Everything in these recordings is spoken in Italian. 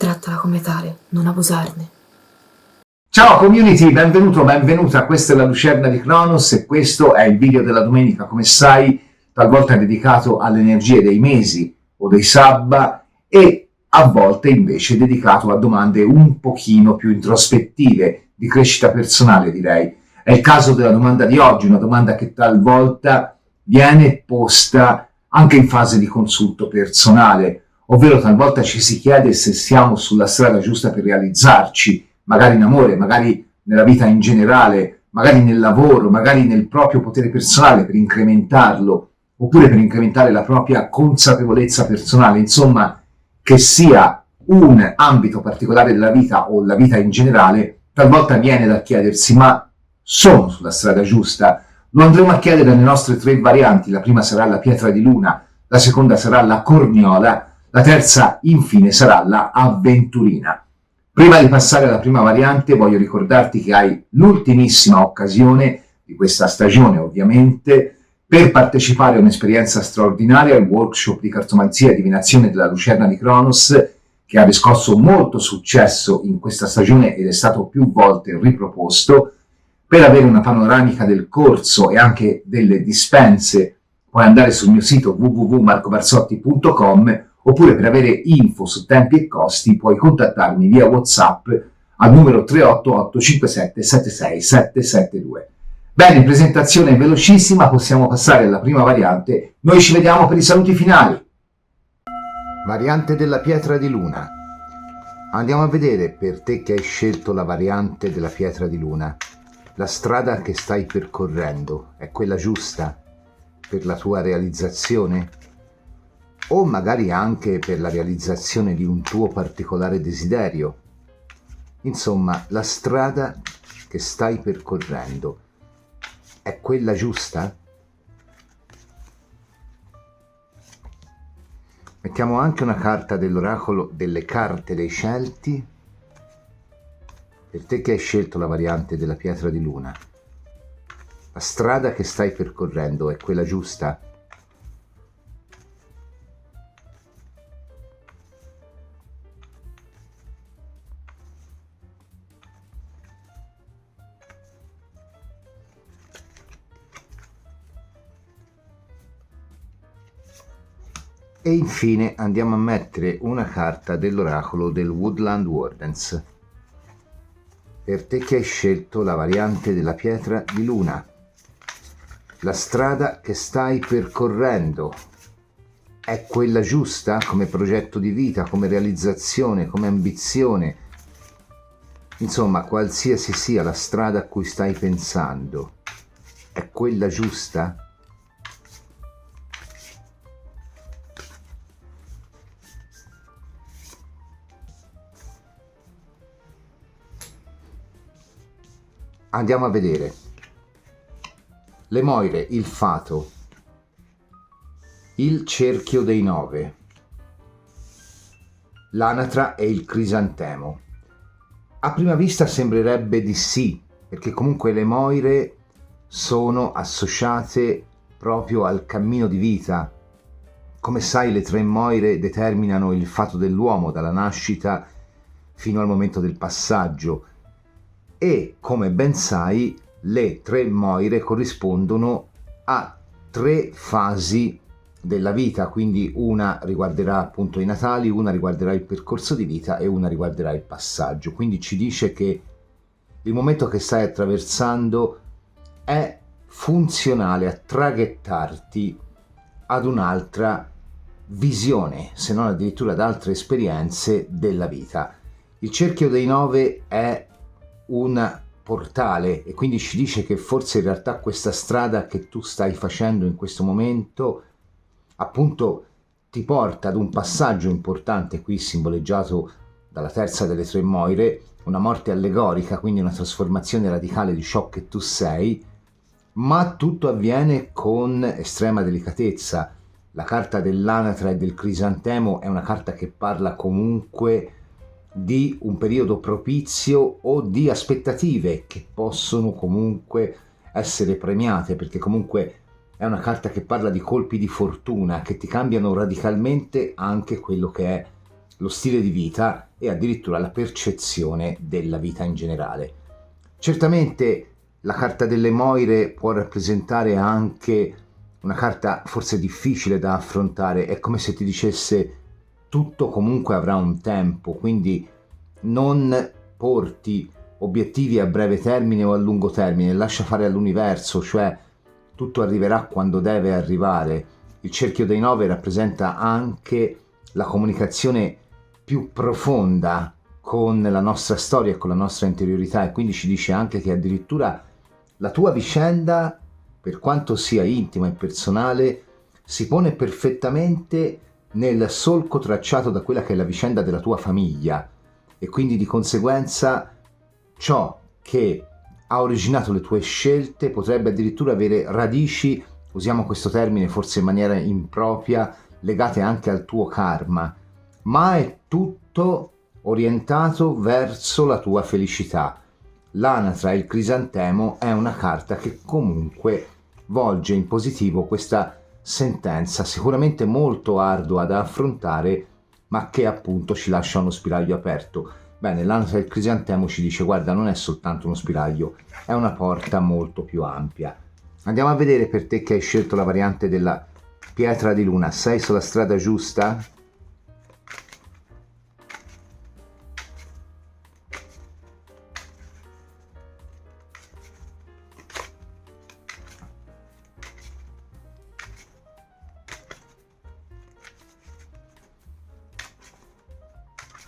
Trattala come tale, non abusarne. Ciao community, benvenuto, benvenuta, questa è la Lucerna di Cronos e questo è il video della domenica, come sai, talvolta dedicato alle energie dei mesi o dei sabba e a volte invece dedicato a domande un pochino più introspettive, di crescita personale direi. È il caso della domanda di oggi, una domanda che talvolta viene posta anche in fase di consulto personale, ovvero talvolta ci si chiede se siamo sulla strada giusta per realizzarci, magari in amore, magari nella vita in generale, magari nel lavoro, magari nel proprio potere personale per incrementarlo, oppure per incrementare la propria consapevolezza personale, insomma, che sia un ambito particolare della vita o la vita in generale, talvolta viene da chiedersi, ma sono sulla strada giusta? Lo andremo a chiedere nelle nostre 3 varianti, la prima sarà la pietra di luna, la seconda sarà la corniola, la terza infine sarà la avventurina. Prima di passare alla prima variante voglio ricordarti che hai l'ultimissima occasione di questa stagione ovviamente per partecipare a un'esperienza straordinaria al workshop di cartomanzia e divinazione della Lucerna di Cronos che ha riscosso molto successo in questa stagione ed è stato più volte riproposto. Per avere una panoramica del corso e anche delle dispense puoi andare sul mio sito www.marcobarzotti.com oppure per avere info su tempi e costi puoi contattarmi via WhatsApp al numero 388 57 76 772. Bene, presentazione velocissima, possiamo passare alla prima variante. Noi ci vediamo per i saluti finali. Variante della pietra di luna. Andiamo a vedere per te che hai scelto la variante della pietra di luna. La strada che stai percorrendo è quella giusta per la tua realizzazione? O magari anche per la realizzazione di un tuo particolare desiderio. Insomma, la strada che stai percorrendo è quella giusta? Mettiamo anche una carta dell'oracolo delle carte dei Celti. Per te che hai scelto la variante della pietra di luna, la strada che stai percorrendo è quella giusta? E infine andiamo a mettere una carta dell'oracolo del Woodland Wardens. Per te che hai scelto la variante della pietra di luna, la strada che stai percorrendo è quella giusta come progetto di vita, come realizzazione, come ambizione? Insomma, qualsiasi sia la strada a cui stai pensando, è quella giusta? Andiamo a vedere. Le Moire, il fato, il cerchio dei 9, l'anatra e il crisantemo. A prima vista sembrerebbe di sì, perché comunque le Moire sono associate proprio al cammino di vita. Come sai, le 3 Moire determinano il fato dell'uomo dalla nascita fino al momento del passaggio. E, come ben sai, le 3 Moire corrispondono a 3 fasi della vita, quindi una riguarderà appunto i natali, una riguarderà il percorso di vita e una riguarderà il passaggio. Quindi ci dice che il momento che stai attraversando è funzionale a traghettarti ad un'altra visione, se non addirittura ad altre esperienze della vita. Il cerchio dei 9 è un portale e quindi ci dice che forse in realtà questa strada che tu stai facendo in questo momento appunto ti porta ad un passaggio importante, qui simboleggiato dalla terza delle 3 Moire, una morte allegorica, quindi una trasformazione radicale di ciò che tu sei, ma tutto avviene con estrema delicatezza. La carta dell'anatra e del crisantemo è una carta che parla comunque di un periodo propizio o di aspettative che possono comunque essere premiate, perché comunque è una carta che parla di colpi di fortuna che ti cambiano radicalmente anche quello che è lo stile di vita e addirittura la percezione della vita in generale. Certamente la carta delle Moire può rappresentare anche una carta forse difficile da affrontare, è come se ti dicesse tutto comunque avrà un tempo, quindi non porti obiettivi a breve termine o a lungo termine, lascia fare all'universo, cioè tutto arriverà quando deve arrivare. Il cerchio dei 9 rappresenta anche la comunicazione più profonda con la nostra storia e con la nostra interiorità, e quindi ci dice anche che addirittura la tua vicenda, per quanto sia intima e personale, si pone perfettamente nel solco tracciato da quella che è la vicenda della tua famiglia, e quindi di conseguenza ciò che ha originato le tue scelte potrebbe addirittura avere radici, usiamo questo termine forse in maniera impropria, legate anche al tuo karma, ma è tutto orientato verso la tua felicità. L'anatra e il crisantemo è una carta che comunque volge in positivo questa sentenza, sicuramente molto ardua da affrontare, ma che appunto ci lascia uno spiraglio aperto. Bene, l'anatra e il crisantemo ci dice: guarda, non è soltanto uno spiraglio, è una porta molto più ampia. Andiamo a vedere per te che hai scelto la variante della pietra di luna. Sei sulla strada giusta?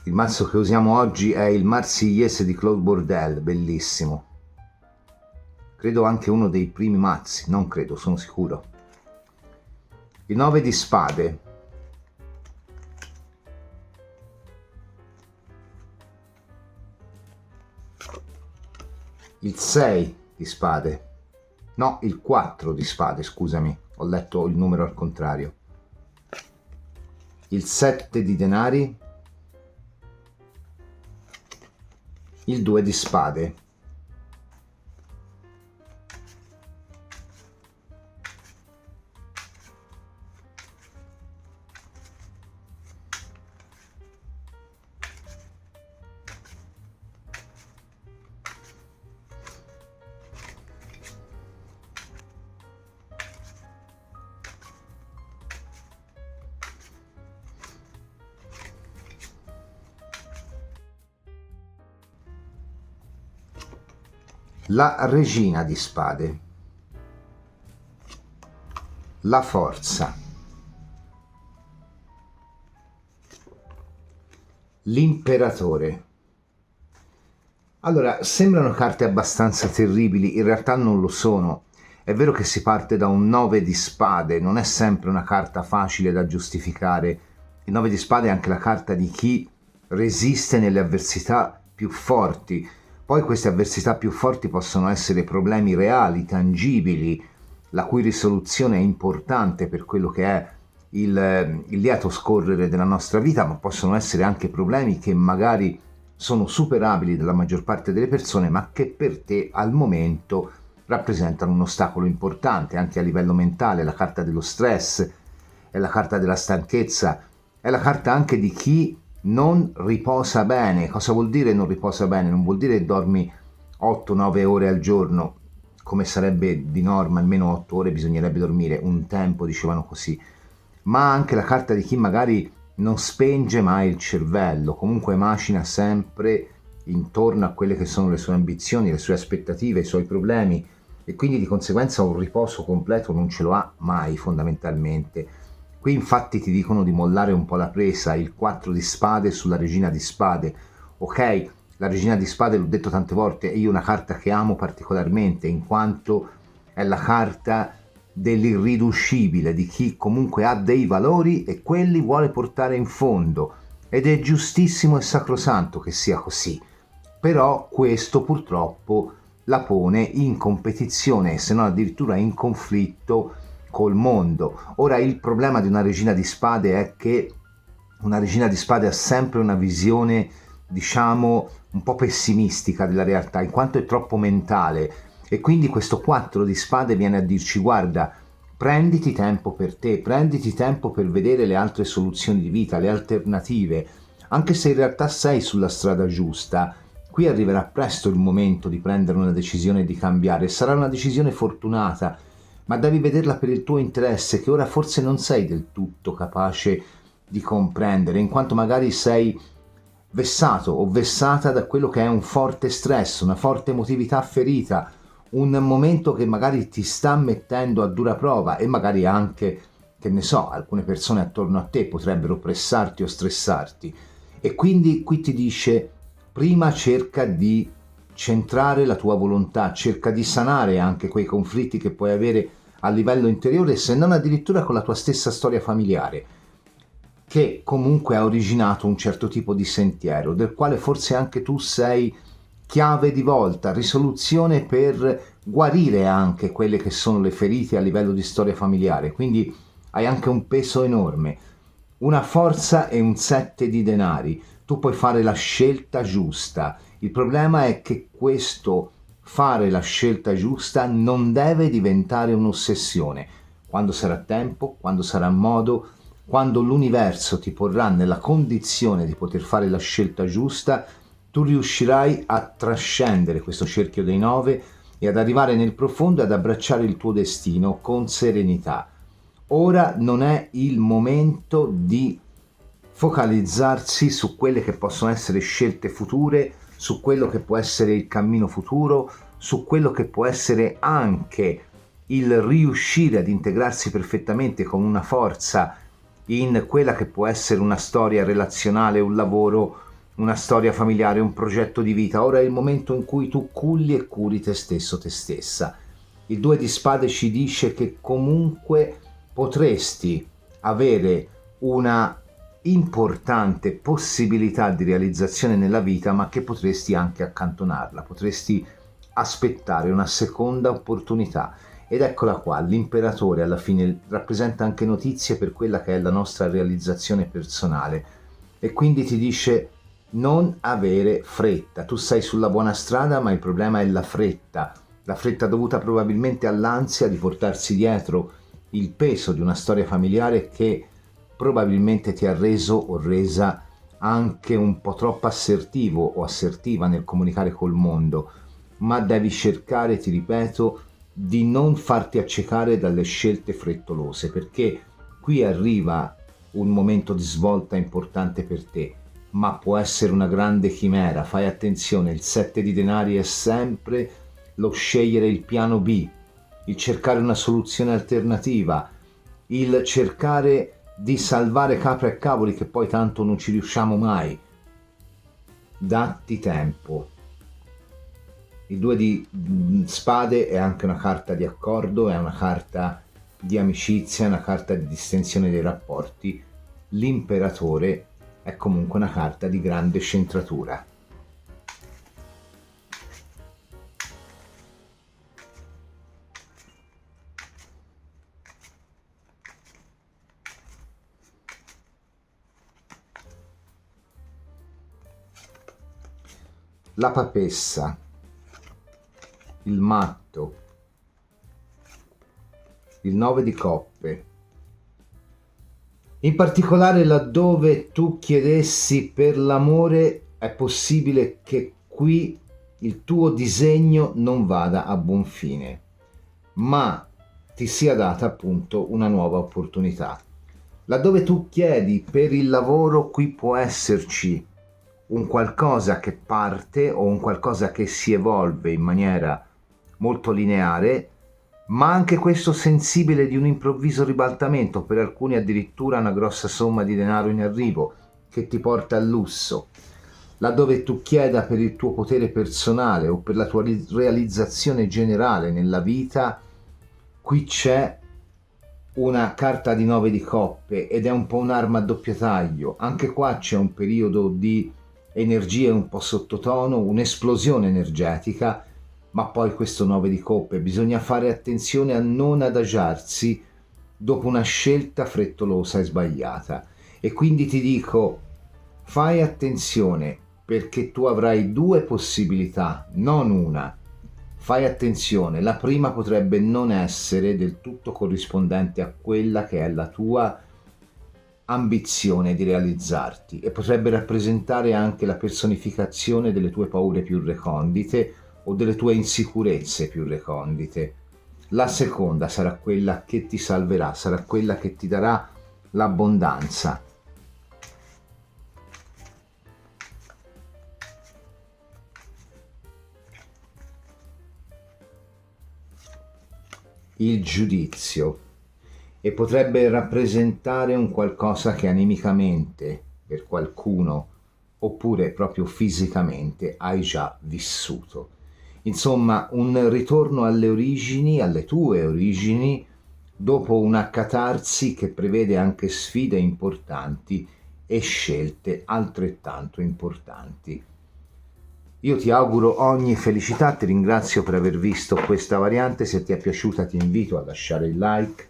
Il mazzo che usiamo oggi è il Marsigliese di Claude Bourdelle, bellissimo. Credo anche uno dei primi mazzi, non credo, sono sicuro. Il 9 di spade. Il 6 di spade. No, il 4 di spade, scusami, ho letto il numero al contrario. Il 7 di denari. Il 2 di spade. La regina di spade. La forza. L'imperatore. Allora, sembrano carte abbastanza terribili, in realtà non lo sono. È vero che si parte da un 9 di spade, non è sempre una carta facile da giustificare. Il 9 di spade è anche la carta di chi resiste nelle avversità più forti. Poi queste avversità più forti possono essere problemi reali, tangibili, la cui risoluzione è importante per quello che è il lieto scorrere della nostra vita, ma possono essere anche problemi che magari sono superabili dalla maggior parte delle persone, ma che per te al momento rappresentano un ostacolo importante anche a livello mentale. La carta dello stress, è la carta della stanchezza, è la carta anche di chi non riposa bene. Cosa vuol dire non riposa bene? Non vuol dire dormi 8-9 ore al giorno, come sarebbe di norma, almeno 8 ore bisognerebbe dormire, un tempo dicevano così, ma anche la carta di chi magari non spenge mai il cervello, comunque macina sempre intorno a quelle che sono le sue ambizioni, le sue aspettative, i suoi problemi, e quindi di conseguenza un riposo completo non ce lo ha mai fondamentalmente. Qui infatti ti dicono di mollare un po' la presa, il 4 di spade sulla regina di spade. Ok, la regina di spade, l'ho detto tante volte, è una carta che amo particolarmente, in quanto è la carta dell'irriducibile, di chi comunque ha dei valori e quelli vuole portare in fondo, ed è giustissimo e sacrosanto che sia così. Però questo purtroppo la pone in competizione, se non addirittura in conflitto col mondo. Ora, il problema di una regina di spade è che una regina di spade ha sempre una visione, diciamo, un po' pessimistica della realtà, in quanto è troppo mentale, e quindi questo 4 di spade viene a dirci: guarda, prenditi tempo per te, prenditi tempo per vedere le altre soluzioni di vita, le alternative, Anche se in realtà sei sulla strada giusta, qui arriverà presto il momento di prendere una decisione e di cambiare. Sarà una decisione fortunata, ma devi vederla per il tuo interesse, che ora forse non sei del tutto capace di comprendere, in quanto magari sei vessato o vessata da quello che è un forte stress, una forte emotività ferita, un momento che magari ti sta mettendo a dura prova e magari anche, che ne so, alcune persone attorno a te potrebbero pressarti o stressarti. E quindi qui ti dice: prima cerca di centrare la tua volontà, cerca di sanare anche quei conflitti che puoi avere a livello interiore, se non addirittura con la tua stessa storia familiare, che comunque ha originato un certo tipo di sentiero, del quale forse anche tu sei chiave di volta, risoluzione per guarire anche quelle che sono le ferite a livello di storia familiare. Quindi hai anche un peso enorme, una forza e un 7 di denari. Tu puoi fare la scelta giusta. Il problema è che questo fare la scelta giusta non deve diventare un'ossessione. Quando sarà tempo, quando sarà modo, quando l'universo ti porrà nella condizione di poter fare la scelta giusta, tu riuscirai a trascendere questo cerchio dei 9 e ad arrivare nel profondo e ad abbracciare il tuo destino con serenità. Ora non è il momento di focalizzarsi su quelle che possono essere scelte future, su quello che può essere il cammino futuro, su quello che può essere anche il riuscire ad integrarsi perfettamente con una forza in quella che può essere una storia relazionale, un lavoro, una storia familiare, un progetto di vita. Ora è il momento in cui tu culli e curi te stesso, te stessa. Il 2 di spade ci dice che comunque potresti avere una importante possibilità di realizzazione nella vita, ma che potresti anche accantonarla, potresti aspettare una seconda opportunità. Ed eccola qua, l'imperatore alla fine rappresenta anche notizie per quella che è la nostra realizzazione personale, e quindi ti dice: non avere fretta, tu sei sulla buona strada, ma il problema è la fretta dovuta probabilmente all'ansia di portarsi dietro il peso di una storia familiare che probabilmente ti ha reso o resa anche un po' troppo assertivo o assertiva nel comunicare col mondo. Ma devi cercare, ti ripeto, di non farti accecare dalle scelte frettolose, perché qui arriva un momento di svolta importante per te, ma può essere una grande chimera. Fai attenzione, il 7 di denari è sempre lo scegliere il piano B, il cercare una soluzione alternativa, il cercare di salvare capra e cavoli, che poi tanto non ci riusciamo mai. Datti tempo. Il 2 di spade è anche una carta di accordo, è una carta di amicizia, è una carta di distensione dei rapporti. L'imperatore è comunque una carta di grande centratura. La papessa, il matto, il 9 di coppe. In particolare laddove tu chiedessi per l'amore, è possibile che qui il tuo disegno non vada a buon fine, ma ti sia data appunto una nuova opportunità. Laddove tu chiedi per il lavoro, qui può esserci un qualcosa che parte o un qualcosa che si evolve in maniera molto lineare, ma anche questo sensibile di un improvviso ribaltamento, per alcuni addirittura una grossa somma di denaro in arrivo che ti porta al lusso. Laddove tu chieda per il tuo potere personale o per la tua realizzazione generale nella vita, qui c'è una carta di 9 di coppe ed è un po' un'arma a doppio taglio. Anche qua c'è un periodo di energie un po' sottotono, un'esplosione energetica, ma poi questo 9 di coppe, bisogna fare attenzione a non adagiarsi dopo una scelta frettolosa e sbagliata. E quindi ti dico, fai attenzione, perché tu avrai due possibilità, non una. Fai attenzione, la prima potrebbe non essere del tutto corrispondente a quella che è la tua ambizione di realizzarti e potrebbe rappresentare anche la personificazione delle tue paure più recondite o delle tue insicurezze più recondite. La seconda sarà quella che ti salverà, sarà quella che ti darà l'abbondanza. Il giudizio, e potrebbe rappresentare un qualcosa che animicamente per qualcuno oppure proprio fisicamente hai già vissuto. Insomma, un ritorno alle origini, alle tue origini, dopo una catarsi che prevede anche sfide importanti e scelte altrettanto importanti. Io ti auguro ogni felicità, ti ringrazio per aver visto questa variante, se ti è piaciuta ti invito a lasciare il like,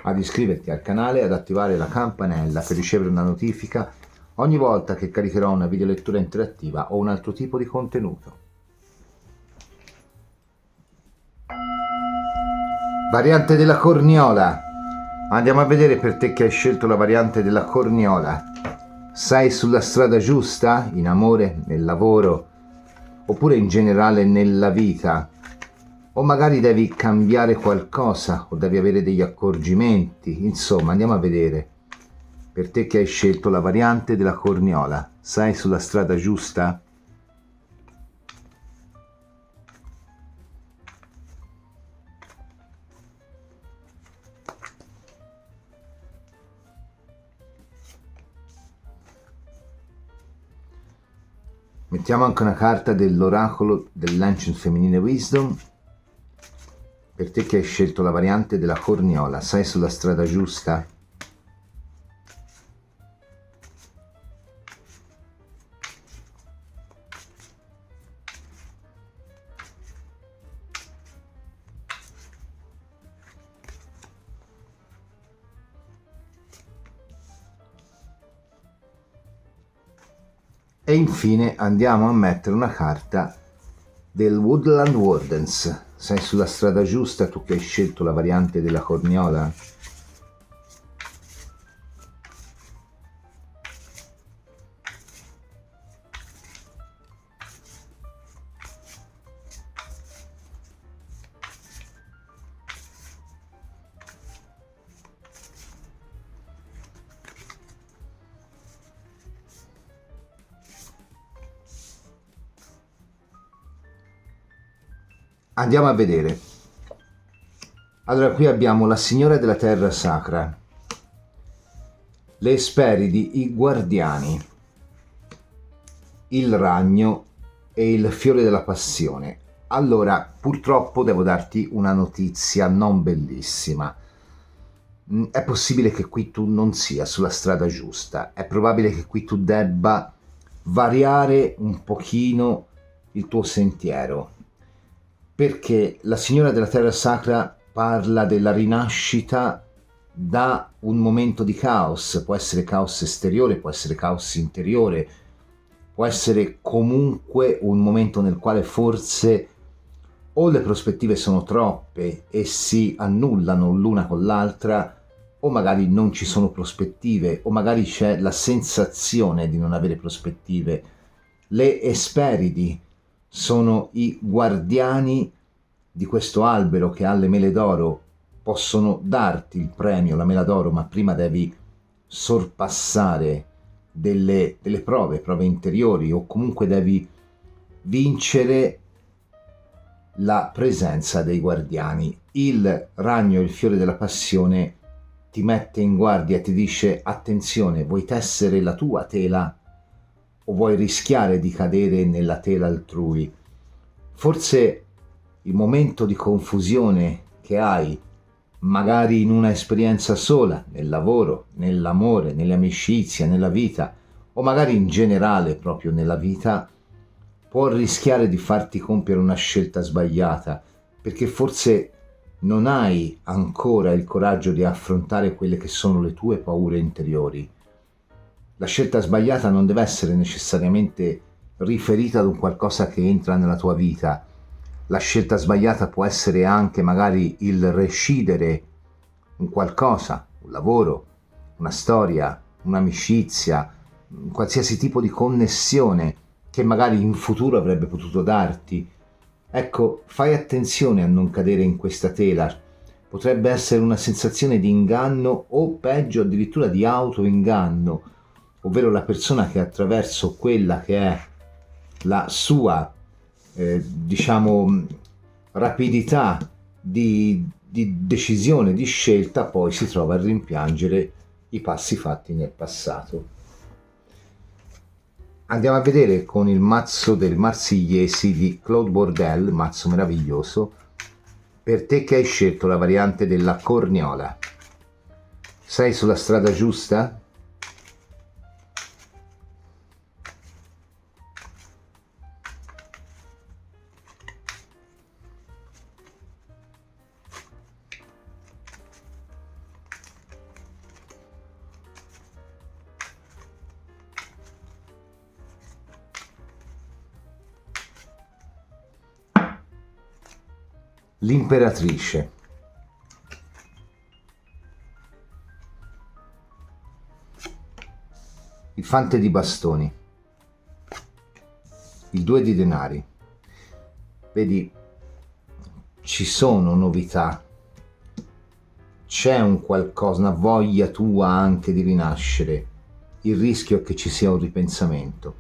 ad iscriverti al canale e ad attivare la campanella per ricevere una notifica ogni volta che caricherò una videolettura interattiva o un altro tipo di contenuto. Variante della corniola. Andiamo a vedere per te che hai scelto la variante della corniola. Sei sulla strada giusta? In amore, nel lavoro, oppure in generale nella vita? O magari devi cambiare qualcosa o devi avere degli accorgimenti. Insomma, andiamo a vedere. Per te che hai scelto la variante della corniola, sei sulla strada giusta? Mettiamo anche una carta dell'oracolo dell'Ancient Feminine Wisdom. Per te che hai scelto la variante della corniola, sei sulla strada giusta? E infine andiamo a mettere una carta del Woodland Wardens. Sei sulla strada giusta tu che hai scelto la variante della corniola? Andiamo a vedere. Allora, qui abbiamo la Signora della Terra Sacra, le Esperidi, i Guardiani, il Ragno e il Fiore della Passione. Allora, purtroppo devo darti una notizia non bellissima. È possibile che qui tu non sia sulla strada giusta, è probabile che qui tu debba variare un pochino il tuo sentiero, perché la Signora della Terra Sacra parla della rinascita da un momento di caos, può essere caos esteriore, può essere caos interiore, può essere comunque un momento nel quale forse o le prospettive sono troppe e si annullano l'una con l'altra, o magari non ci sono prospettive, o magari c'è la sensazione di non avere prospettive. Le Esperidi sono i guardiani di questo albero che ha le mele d'oro, possono darti il premio, la mela d'oro, ma prima devi sorpassare delle prove interiori, o comunque devi vincere la presenza dei guardiani. Il Ragno, il Fiore della Passione, ti mette in guardia, ti dice: attenzione, vuoi tessere la tua tela o vuoi rischiare di cadere nella tela altrui? Forse il momento di confusione che hai, magari in una esperienza sola, nel lavoro, nell'amore, nelle amicizie, nella vita, o magari in generale proprio nella vita, può rischiare di farti compiere una scelta sbagliata, perché forse non hai ancora il coraggio di affrontare quelle che sono le tue paure interiori. La scelta sbagliata non deve essere necessariamente riferita ad un qualcosa che entra nella tua vita. La scelta sbagliata può essere anche magari il rescidere un qualcosa, un lavoro, una storia, un'amicizia, qualsiasi tipo di connessione che magari in futuro avrebbe potuto darti. Ecco, fai attenzione a non cadere in questa tela. Potrebbe essere una sensazione di inganno o peggio addirittura di autoinganno, ovvero la persona che attraverso quella che è la sua, rapidità di decisione, di scelta, poi si trova a rimpiangere i passi fatti nel passato. Andiamo a vedere con il mazzo del Marsigliesi di Claude Bordel, mazzo meraviglioso, per te che hai scelto la variante della corniola. Sei sulla strada giusta? L'imperatrice. Il fante di bastoni. Il 2 di denari. Vedi, ci sono novità, c'è un qualcosa, una voglia tua anche di rinascere. Il rischio è che ci sia un ripensamento,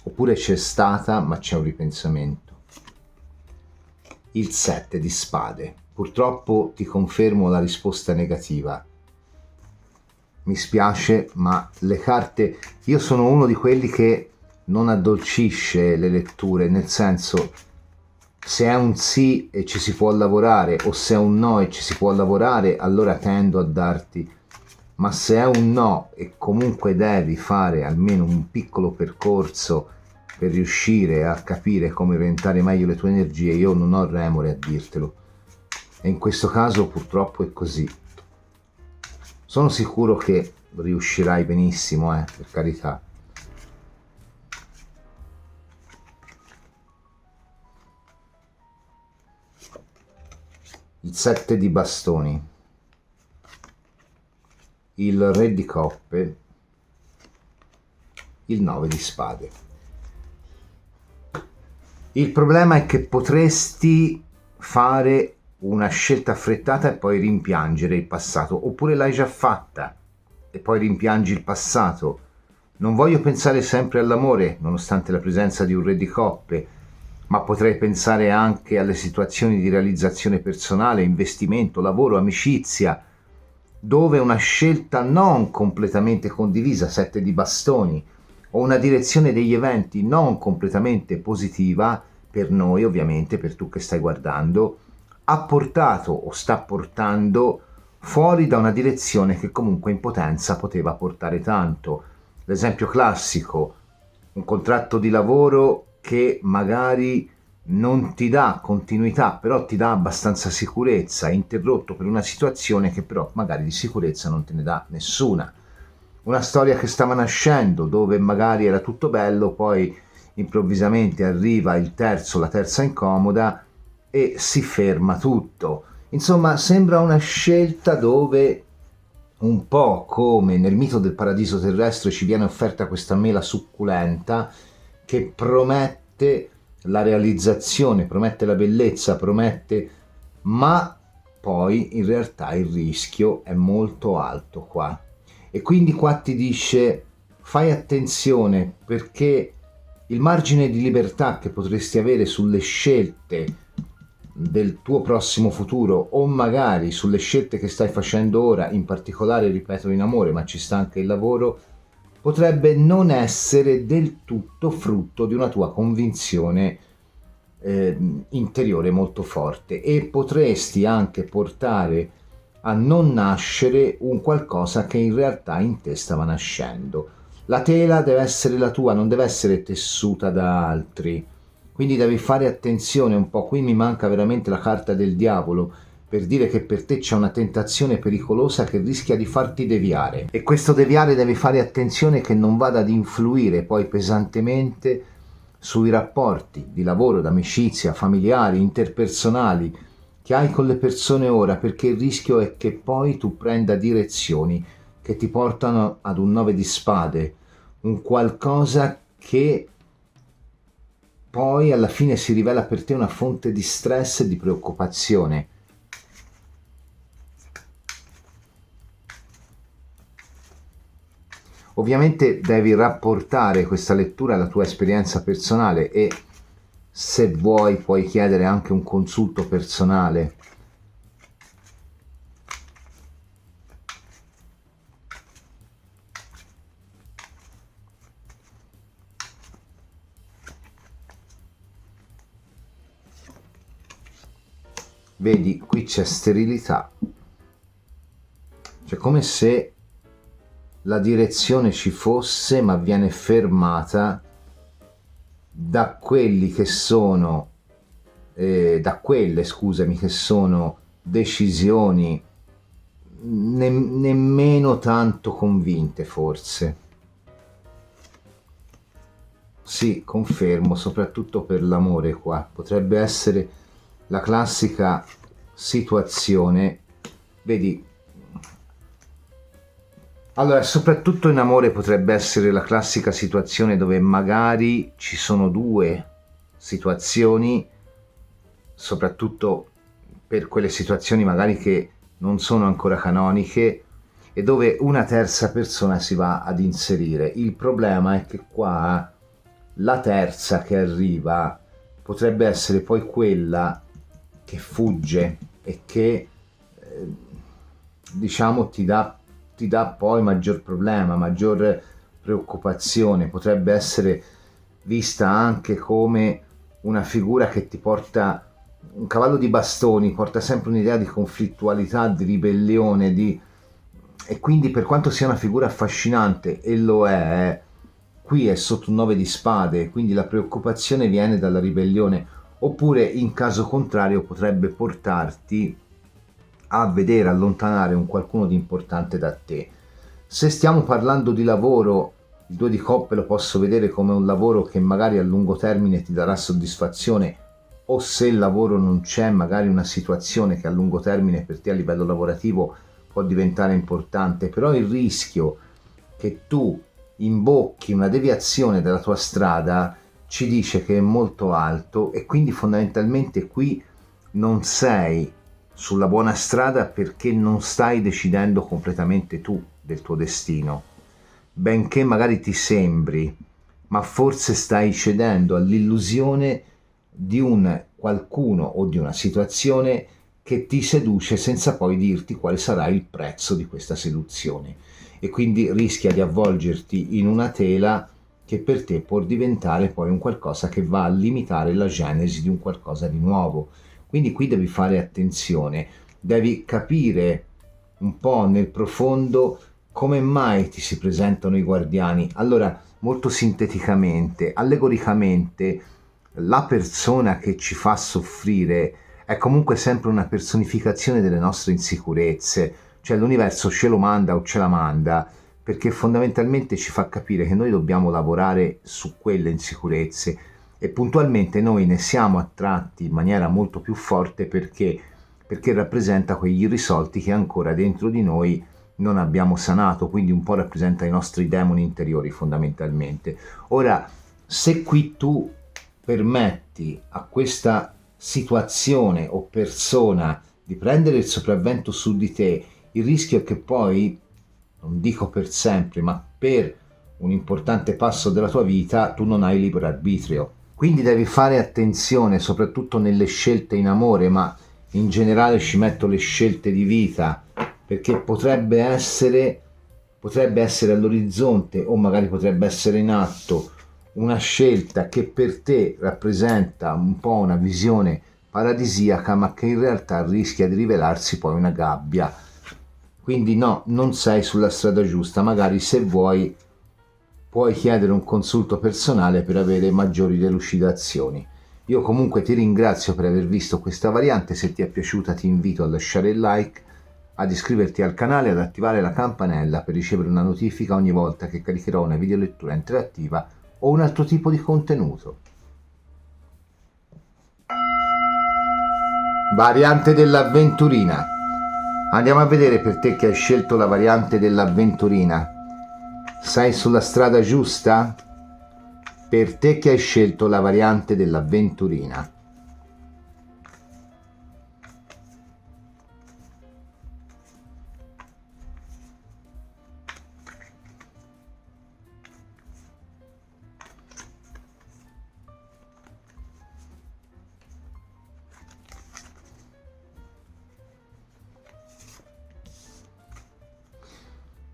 oppure c'è stata ma c'è un ripensamento. Il 7 di spade. Purtroppo ti confermo la risposta negativa. Mi spiace, ma le carte... Io sono uno di quelli che non addolcisce le letture, nel senso, se è un sì e ci si può lavorare, o se è un no e ci si può lavorare, allora tendo a darti. Ma se è un no e comunque devi fare almeno un piccolo percorso per riuscire a capire come orientare meglio le tue energie, io non ho remore a dirtelo. E in questo caso purtroppo è così. Sono sicuro che riuscirai benissimo, per carità. Il 7 di bastoni. Il re di coppe. Il 9 di spade. Il problema è che potresti fare una scelta affrettata e poi rimpiangere il passato, oppure l'hai già fatta e poi rimpiangi il passato. Non voglio pensare sempre all'amore, nonostante la presenza di un re di coppe, ma potrei pensare anche alle situazioni di realizzazione personale, investimento, lavoro, amicizia, dove una scelta non completamente condivisa, 7 di bastoni, o una direzione degli eventi non completamente positiva, per noi ovviamente, per tu che stai guardando, ha portato o sta portando fuori da una direzione che comunque in potenza poteva portare tanto. L'esempio classico, un contratto di lavoro che magari non ti dà continuità, però ti dà abbastanza sicurezza, interrotto per una situazione che però magari di sicurezza non te ne dà nessuna. Una storia che stava nascendo, dove magari era tutto bello, poi improvvisamente arriva il terzo, la terza incomoda e si ferma tutto. Insomma, sembra una scelta dove, un po' come nel mito del paradiso terrestre, ci viene offerta questa mela succulenta che promette la realizzazione, promette la bellezza, promette, ma poi in realtà il rischio è molto alto qua. E quindi qua ti dice fai attenzione, perché il margine di libertà che potresti avere sulle scelte del tuo prossimo futuro, o magari sulle scelte che stai facendo ora, in particolare, ripeto, in amore, ma ci sta anche il lavoro, potrebbe non essere del tutto frutto di una tua convinzione interiore molto forte, e potresti anche portare a non nascere un qualcosa che in realtà in te stava nascendo. La tela deve essere la tua, non deve essere tessuta da altri, quindi devi fare attenzione un po'. Qui mi manca veramente la carta del diavolo per dire che per te c'è una tentazione pericolosa che rischia di farti deviare, e questo deviare devi fare attenzione che non vada ad influire poi pesantemente sui rapporti di lavoro, d'amicizia, familiari, interpersonali che hai con le persone ora, perché il rischio è che poi tu prenda direzioni che ti portano ad un 9 di spade, un qualcosa che poi alla fine si rivela per te una fonte di stress e di preoccupazione. Ovviamente devi rapportare questa lettura alla tua esperienza personale e se vuoi puoi chiedere anche un consulto personale. Vedi, qui c'è sterilità, cioè come se la direzione ci fosse ma viene fermata da quelli che sono da quelle, scusami, che sono decisioni nemmeno tanto convinte, forse. Sì, confermo, soprattutto per l'amore qua. Potrebbe essere la classica situazione, vedi, allora, soprattutto in amore potrebbe essere la classica situazione dove magari ci sono due situazioni, soprattutto per quelle situazioni magari che non sono ancora canoniche e dove una terza persona si va ad inserire. Il problema è che qua la terza che arriva potrebbe essere poi quella che fugge e che diciamo ti dà poi maggior problema, maggior preoccupazione. Potrebbe essere vista anche come una figura che ti porta un cavallo di bastoni, porta sempre un'idea di conflittualità, di ribellione, e quindi per quanto sia una figura affascinante, e lo è, qui è sotto un 9 di spade, quindi la preoccupazione viene dalla ribellione, oppure in caso contrario potrebbe portarti a vedere allontanare un qualcuno di importante da te. Se stiamo parlando di lavoro, il 2 di coppe lo posso vedere come un lavoro che magari a lungo termine ti darà soddisfazione, o se il lavoro non c'è, magari una situazione che a lungo termine per te a livello lavorativo può diventare importante, però il rischio che tu imbocchi una deviazione dalla tua strada ci dice che è molto alto e quindi fondamentalmente qui non sei sulla buona strada perché non stai decidendo completamente tu del tuo destino, benché magari ti sembri, ma forse stai cedendo all'illusione di un qualcuno o di una situazione che ti seduce senza poi dirti quale sarà il prezzo di questa seduzione e quindi rischia di avvolgerti in una tela che per te può diventare poi un qualcosa che va a limitare la genesi di un qualcosa di nuovo. Quindi qui devi fare attenzione, devi capire un po' nel profondo come mai ti si presentano i guardiani. Allora, molto sinteticamente, allegoricamente, la persona che ci fa soffrire è comunque sempre una personificazione delle nostre insicurezze, cioè l'universo ce lo manda o ce la manda perché fondamentalmente ci fa capire che noi dobbiamo lavorare su quelle insicurezze e puntualmente noi ne siamo attratti in maniera molto più forte perché rappresenta quegli irrisolti che ancora dentro di noi non abbiamo sanato, quindi un po' rappresenta i nostri demoni interiori fondamentalmente. Ora, se qui tu permetti a questa situazione o persona di prendere il sopravvento su di te, il rischio è che poi, non dico per sempre, ma per un importante passo della tua vita, tu non hai libero arbitrio. Quindi devi fare attenzione, soprattutto nelle scelte in amore, ma in generale ci metto le scelte di vita, perché potrebbe essere all'orizzonte o magari potrebbe essere in atto una scelta che per te rappresenta un po' una visione paradisiaca, ma che in realtà rischia di rivelarsi poi una gabbia. Quindi no, non sei sulla strada giusta, magari se vuoi puoi chiedere un consulto personale per avere maggiori delucidazioni. Io comunque ti ringrazio per aver visto questa variante, se ti è piaciuta ti invito a lasciare il like, ad iscriverti al canale e ad attivare la campanella per ricevere una notifica ogni volta che caricherò una videolettura interattiva o un altro tipo di contenuto. Variante dell'avventurina. Andiamo a vedere per te che hai scelto la variante dell'avventurina. Sei sulla strada giusta? Per te che hai scelto la variante dell'avventurina.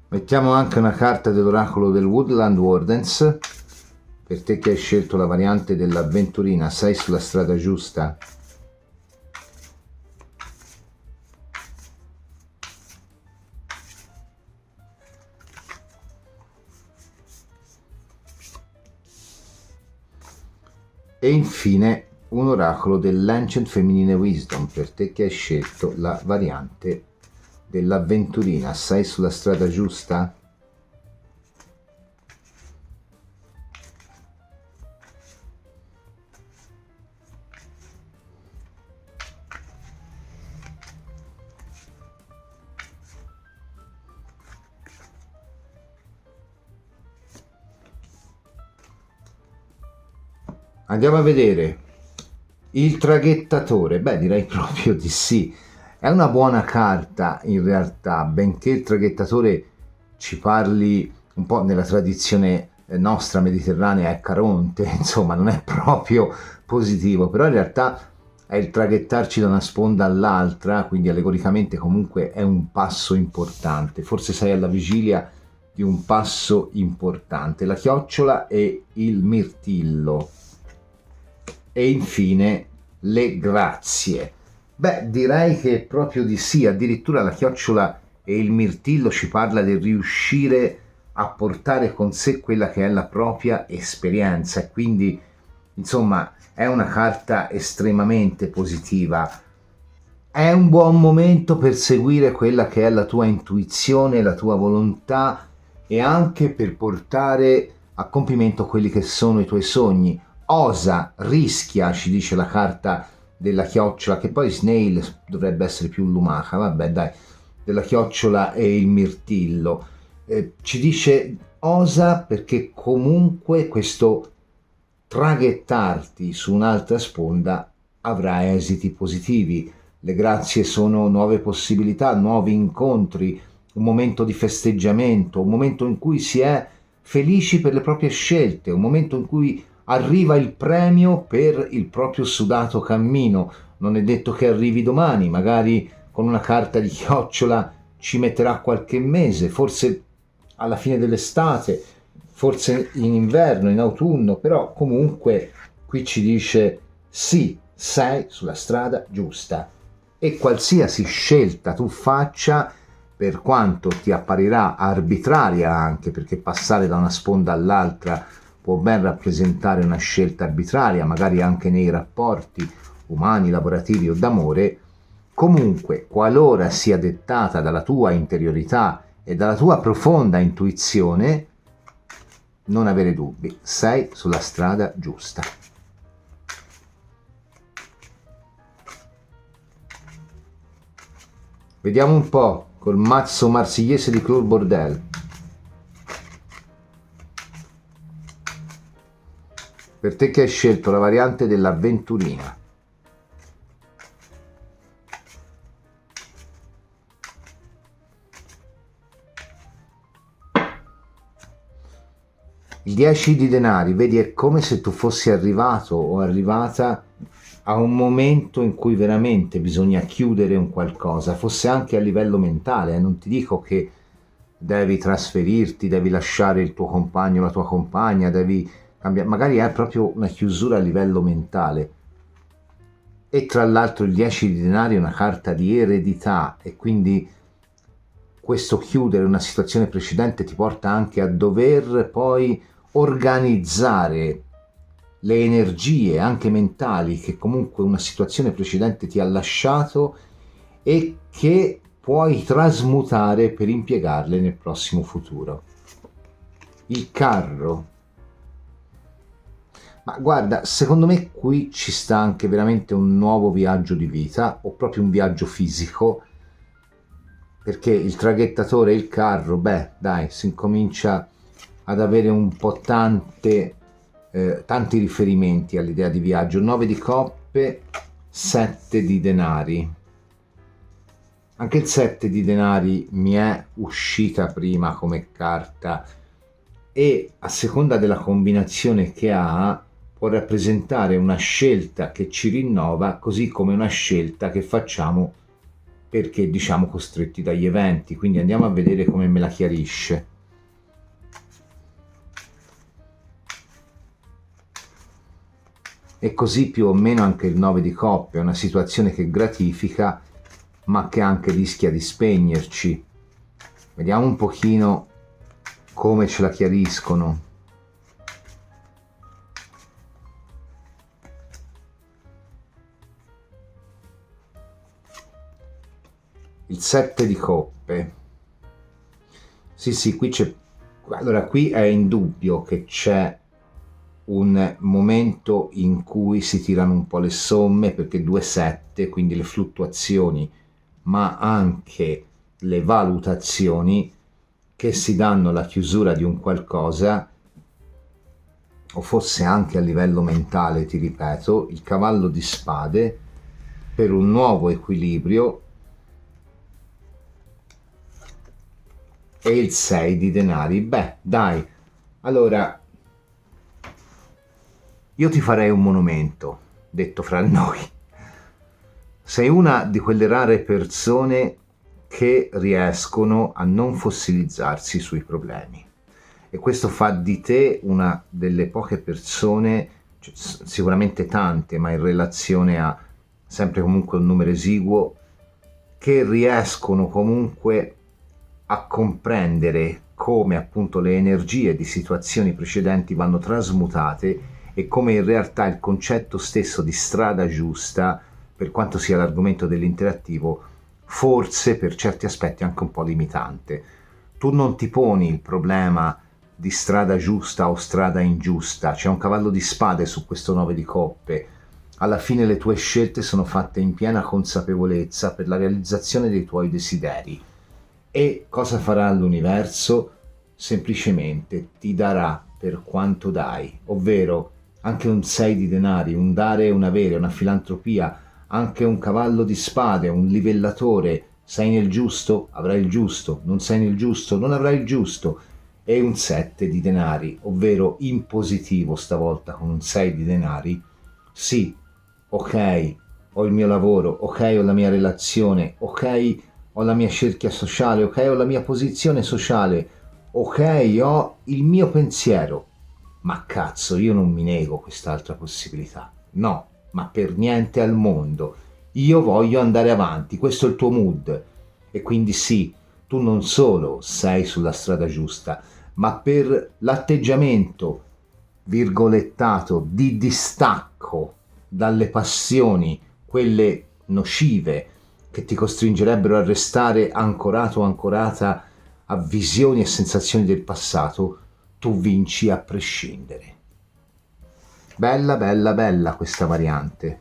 Mettiamo anche una carta dell'oracolo del Woodland Wardens. Per te che hai scelto la variante dell'avventurina, sei sulla strada giusta. E infine un oracolo dell'Ancient Feminine Wisdom, per te che hai scelto la variante dell'avventurina, sei sulla strada giusta? Andiamo a vedere il traghettatore. Beh, direi proprio di sì. È una buona carta in realtà, benché il traghettatore ci parli un po' nella tradizione nostra mediterranea e Caronte, insomma, non è proprio positivo, però in realtà è il traghettarci da una sponda all'altra, quindi allegoricamente comunque è un passo importante. Forse sei alla vigilia di un passo importante. La chiocciola e il mirtillo. E infine le grazie. Beh, direi che proprio di sì, addirittura la chiocciola e il mirtillo ci parla del riuscire a portare con sé quella che è la propria esperienza e quindi insomma è una carta estremamente positiva. È un buon momento per seguire quella che è la tua intuizione, la tua volontà e anche per portare a compimento quelli che sono i tuoi sogni. Osa, rischia, ci dice la carta della chiocciola, che poi snail dovrebbe essere più lumaca, vabbè dai, della chiocciola e il mirtillo. Ci dice osa perché comunque questo traghettarti su un'altra sponda avrà esiti positivi. Le grazie sono nuove possibilità, nuovi incontri, un momento di festeggiamento, un momento in cui si è felici per le proprie scelte, un momento in cui arriva il premio per il proprio sudato cammino. Non è detto che arrivi domani, magari con una carta di chiocciola ci metterà qualche mese, forse alla fine dell'estate, forse in inverno, in autunno, però comunque qui ci dice sì, sei sulla strada giusta e qualsiasi scelta tu faccia, per quanto ti apparirà arbitraria anche, perché passare da una sponda all'altra può ben rappresentare una scelta arbitraria, magari anche nei rapporti umani, lavorativi o d'amore, comunque, qualora sia dettata dalla tua interiorità e dalla tua profonda intuizione, non avere dubbi, sei sulla strada giusta. Vediamo un po' col mazzo marsigliese di Claude Bordel. Per te che hai scelto la variante dell'avventurina. Il 10 di denari, vedi, è come se tu fossi arrivato o arrivata a un momento in cui veramente bisogna chiudere un qualcosa, fosse anche a livello mentale, non ti dico che devi trasferirti, devi lasciare il tuo compagno, la tua compagna, devi cambiare, magari è proprio una chiusura a livello mentale. E tra l'altro il 10 di denari è una carta di eredità e quindi questo chiudere una situazione precedente ti porta anche a dover poi organizzare le energie anche mentali che comunque una situazione precedente ti ha lasciato e che puoi trasmutare per impiegarle nel prossimo futuro. Il carro. Ma guarda, secondo me qui ci sta anche veramente un nuovo viaggio di vita o proprio un viaggio fisico perché il traghettatore e il carro, beh dai, si incomincia ad avere un po' tanti riferimenti all'idea di viaggio. 9 di coppe, 7 di denari. Anche il 7 di denari mi è uscita prima come carta e a seconda della combinazione che ha può rappresentare una scelta che ci rinnova, così come una scelta che facciamo perché diciamo costretti dagli eventi. Quindi andiamo a vedere come me la chiarisce. E così più o meno anche il 9 di coppe, è una situazione che gratifica ma che anche rischia di spegnerci. Vediamo un pochino come ce la chiariscono. Il 7 di coppe. Sì, qui c'è. Allora, qui è indubbio che c'è un momento in cui si tirano un po' le somme, perché 2-7, quindi le fluttuazioni, ma anche le valutazioni che si danno alla chiusura di un qualcosa, o forse anche a livello mentale, ti ripeto, il cavallo di spade per un nuovo equilibrio e il 6 di denari. Beh, dai, allora io ti farei un monumento, detto fra noi. Sei una di quelle rare persone che riescono a non fossilizzarsi sui problemi e questo fa di te una delle poche persone, sicuramente tante, ma in relazione a sempre comunque un numero esiguo, che riescono comunque a comprendere come appunto le energie di situazioni precedenti vanno trasmutate e come in realtà il concetto stesso di strada giusta, per quanto sia l'argomento dell'interattivo, forse per certi aspetti anche un po' limitante. Tu non ti poni il problema di strada giusta o strada ingiusta, c'è un cavallo di spade su questo 9 di coppe. Alla fine le tue scelte sono fatte in piena consapevolezza per la realizzazione dei tuoi desideri. E cosa farà l'universo? Semplicemente ti darà per quanto dai, ovvero anche un 6 di denari, un dare e un avere, una filantropia, anche un cavallo di spade, un livellatore. Sei nel giusto? Avrai il giusto. Non sei nel giusto? Non avrai il giusto. E un 7 di denari, ovvero in positivo stavolta con un 6 di denari. Sì, ok, ho il mio lavoro, ok, ho la mia relazione, ok, ho la mia cerchia sociale, ok, ho la mia posizione sociale, ok, ho il mio pensiero. Ma cazzo, io non mi nego quest'altra possibilità. No, ma per niente al mondo. Io voglio andare avanti, questo è il tuo mood. E quindi sì, tu non solo sei sulla strada giusta, ma per l'atteggiamento virgolettato di distacco dalle passioni, quelle nocive, che ti costringerebbero a restare ancorato o ancorata a visioni e sensazioni del passato, tu vinci a prescindere. Bella, bella, bella questa variante.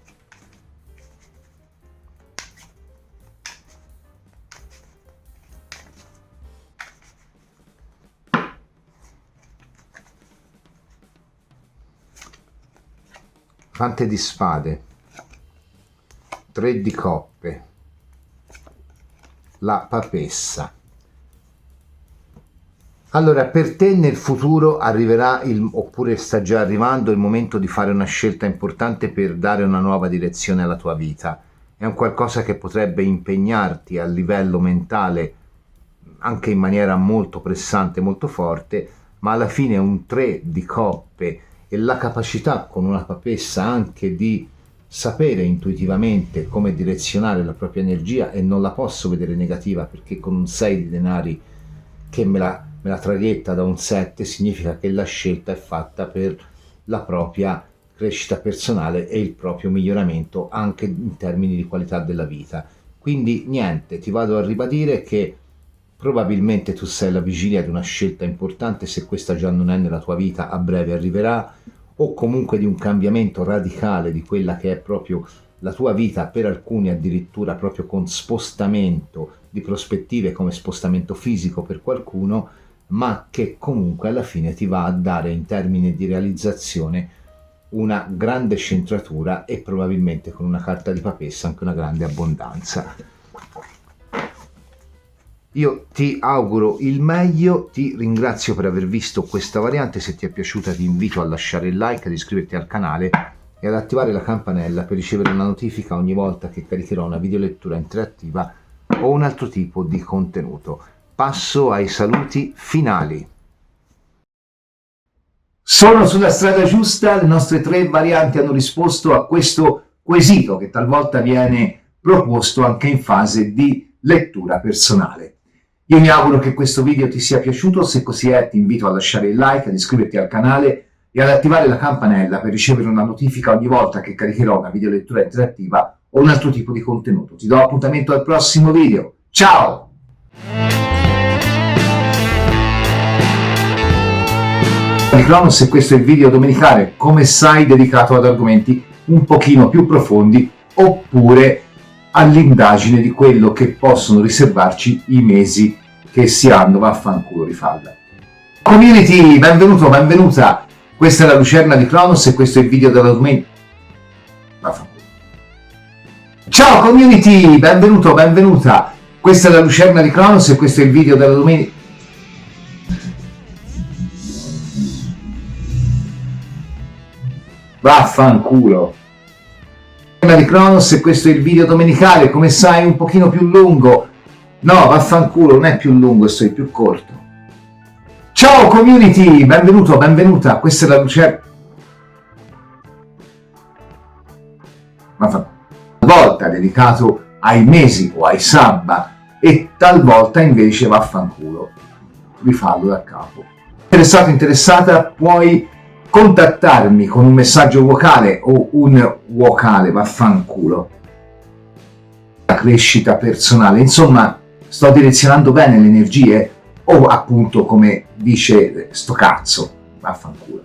Fante di spade, 3 di coppe, la papessa. Allora, per te nel futuro arriverà, oppure sta già arrivando, il momento di fare una scelta importante per dare una nuova direzione alla tua vita. È un qualcosa che potrebbe impegnarti a livello mentale anche in maniera molto pressante, molto forte, ma alla fine un 3 di coppe e la capacità con una papessa anche di sapere intuitivamente come direzionare la propria energia, e non la posso vedere negativa perché con un 6 di denari che me la traghetta da un 7 significa che la scelta è fatta per la propria crescita personale e il proprio miglioramento anche in termini di qualità della vita. Quindi niente, ti vado a ribadire che probabilmente tu sei alla vigilia di una scelta importante, se questa già non è nella tua vita a breve arriverà, o comunque di un cambiamento radicale di quella che è proprio la tua vita, per alcuni addirittura proprio con spostamento di prospettive come spostamento fisico per qualcuno, ma che comunque alla fine ti va a dare in termini di realizzazione una grande centratura e probabilmente con una carta di papessa anche una grande abbondanza. Io ti auguro il meglio, ti ringrazio per aver visto questa variante. Se ti è piaciuta ti invito a lasciare il like, ad iscriverti al canale e ad attivare la campanella per ricevere una notifica ogni volta che caricherò una videolettura interattiva o un altro tipo di contenuto. Passo ai saluti finali. Sono sulla strada giusta, le nostre 3 varianti hanno risposto a questo quesito che talvolta viene proposto anche in fase di lettura personale. Io mi auguro che questo video ti sia piaciuto, se così è ti invito a lasciare il like, ad iscriverti al canale e ad attivare la campanella per ricevere una notifica ogni volta che caricherò una videolettura interattiva o un altro tipo di contenuto. Ti do appuntamento al prossimo video. Ciao! Di Cronos, e questo è il video domenicale, come sai, dedicato ad argomenti un pochino più profondi oppure all'indagine di quello che possono riservarci i mesi che si hanno. Vaffanculo, rifalla. Community, benvenuto, benvenuta. Questa è la Lucerna di Cronos e questo è il video della domenica. Vaffanculo. Ciao community, benvenuto, benvenuta. Questa è la Lucerna di Cronos e questo è il video della domenica. Vaffanculo. Di Cronos e questo è il video domenicale, come sai un pochino più lungo. No, vaffanculo, non è più lungo, sto più corto. Ciao community, benvenuto, benvenuta, questa è la Lucerna. Vaffanculo. Talvolta dedicato ai mesi o ai sabba e talvolta invece vaffanculo. Rifallo da capo. Interessato, interessata, puoi contattarmi con un messaggio vocale o un vocale, vaffanculo. La crescita personale, insomma, sto direzionando bene le energie o appunto come dice sto cazzo, vaffanculo.